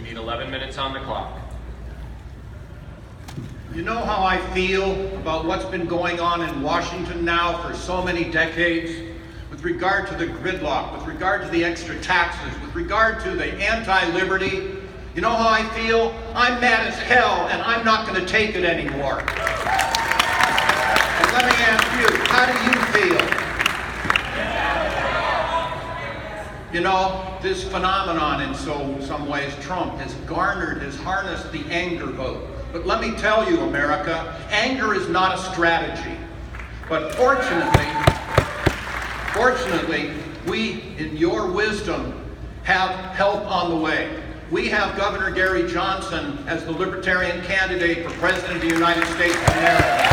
need 11 minutes on the clock. You know how I feel about what's been going on in Washington now for so many decades? With regard to the gridlock, with regard to the extra taxes, with regard to the anti-liberty. You know how I feel? I'm mad as hell, and I'm not going to take it anymore. And let me ask you, how do you feel? You know, this phenomenon in some ways, Trump, has harnessed the anger vote. But let me tell you, America, anger is not a strategy. But fortunately, we, in your wisdom, have help on the way. We have Governor Gary Johnson as the Libertarian candidate for President of the United States of America.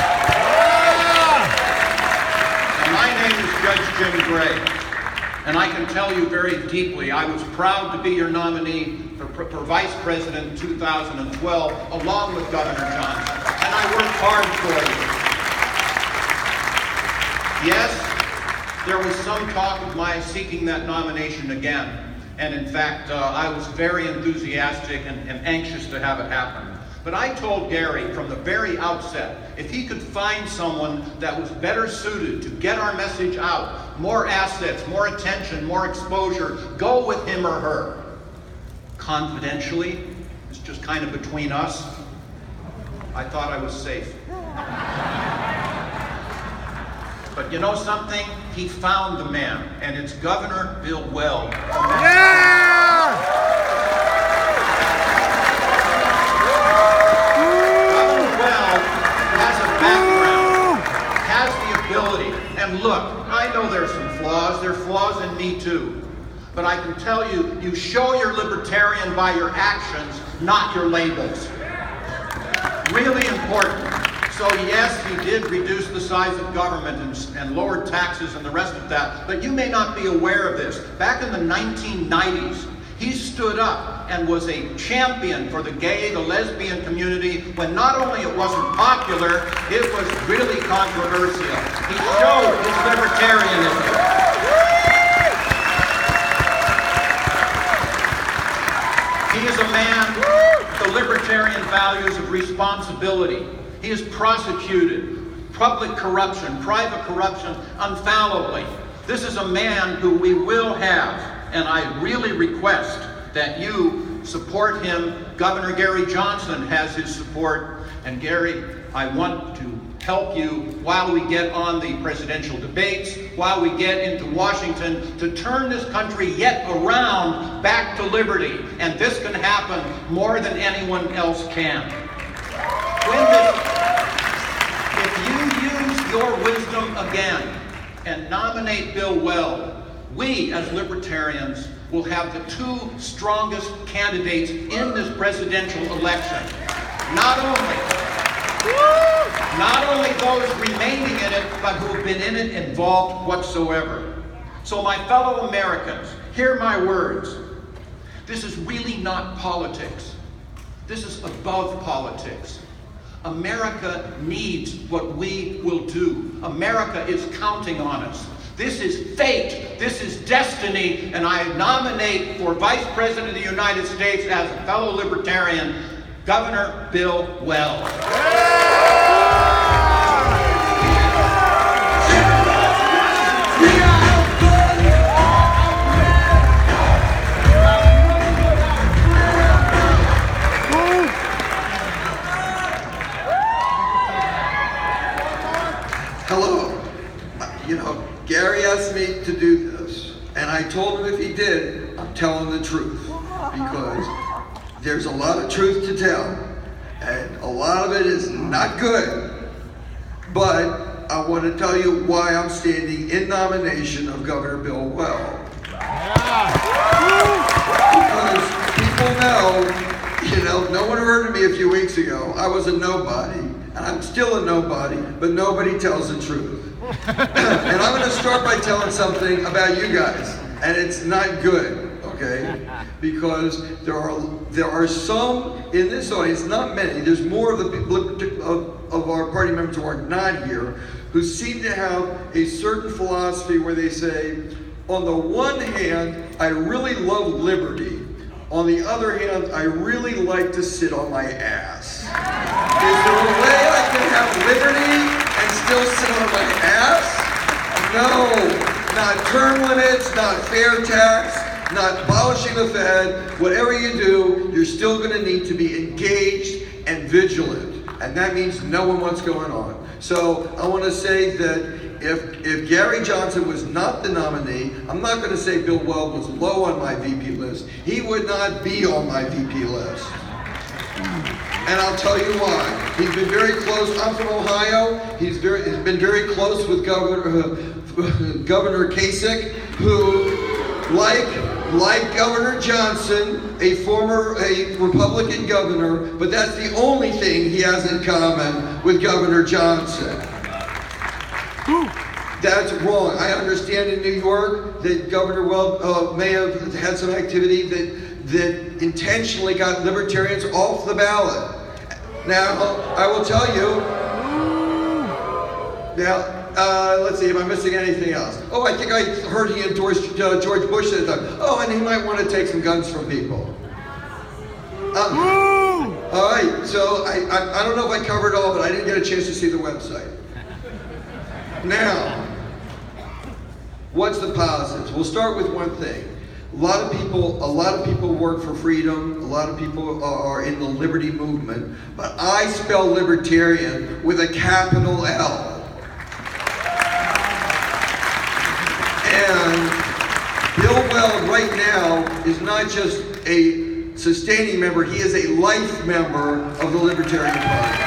And my name is Judge Jim Gray. And I can tell you very deeply, I was proud to be your nominee for Vice President in 2012, along with Governor Johnson. And I worked hard for you. Yes, there was some talk of my seeking that nomination again. And in fact, I was very enthusiastic and anxious to have it happen. But I told Gary from the very outset, if he could find someone that was better suited to get our message out, more assets, more attention, more exposure, go with him or her. Confidentially, it's just kind of between us, I thought I was safe. But you know something? He found the man, and it's Governor Bill Weld. Yeah! And look, I know there's some flaws. There are flaws in me too. But I can tell you, you show you're libertarian by your actions, not your labels. Really important. So yes, he did reduce the size of government and lowered taxes and the rest of that. But you may not be aware of this. Back in the 1990s, he stood up and was a champion for the gay, the lesbian community when not only it wasn't popular, it was really controversial. He showed his libertarianism. He is a man with the libertarian values of responsibility. He has prosecuted public corruption, private corruption, infallibly. This is a man who we will have, and I really request that you support him. Governor Gary Johnson has his support. And Gary, I want to help you while we get on the presidential debates, while we get into Washington, to turn this country yet around back to liberty. And this can happen more than anyone else can. If you use your wisdom again and nominate Bill Weld, we as libertarians will have the two strongest candidates in this presidential election. Not only those remaining in it, but who have been in it involved whatsoever. So my fellow Americans, hear my words. This is really not politics. This is above politics. America needs what we will do. America is counting on us. This is fate. This is destiny. And I nominate for Vice President of the United States as a fellow libertarian, Governor Bill Weld. Hello. You know, Gary asked me to do this, and I told him if he did, I'm telling the truth, because there's a lot of truth to tell, and a lot of it is not good. But I want to tell you why I'm standing in nomination of Governor Bill Weld. Because people know, no one heard of me a few weeks ago. I was a nobody, and I'm still a nobody, but nobody tells the truth. And I'm going to start by telling something about you guys, and it's not good, okay? Because there are some in this audience, not many. There's more of the people of our party members who are not here, who seem to have a certain philosophy where they say, on the one hand, I really love liberty. On the other hand, I really like to sit on my ass. Is there a way I can have liberty and still sit on my ass? No, not term limits, not fair tax, not abolishing the Fed. Whatever you do, you're still going to need to be engaged and vigilant. And that means knowing what's going on. So I want to say that if Gary Johnson was not the nominee, I'm not going to say Bill Weld was low on my VP list. He would not be on my VP list. And I'll tell you why. He's been very close. I'm from Ohio. He's been very close with Governor Kasich, who, like Governor Johnson, a Republican governor, but that's the only thing he has in common with Governor Johnson. That's wrong. I understand in New York that Governor Weld may have had some activity that intentionally got libertarians off the ballot. Now, I will tell you. Now, let's see, am I missing anything else? Oh, I think I heard he endorsed George Bush at the time. Oh, and he might want to take some guns from people. All right, so I don't know if I covered all, but I didn't get a chance to see the website. Now, what's the positives? We'll start with one thing. A lot of people work for freedom. A lot of people are in the liberty movement, but I spell libertarian with a capital L. And Bill Weld right now is not just a sustaining member, he is a life member of the Libertarian Party.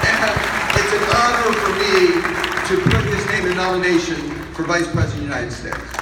And it's an honor for me to put his name in nomination for Vice President of the United States.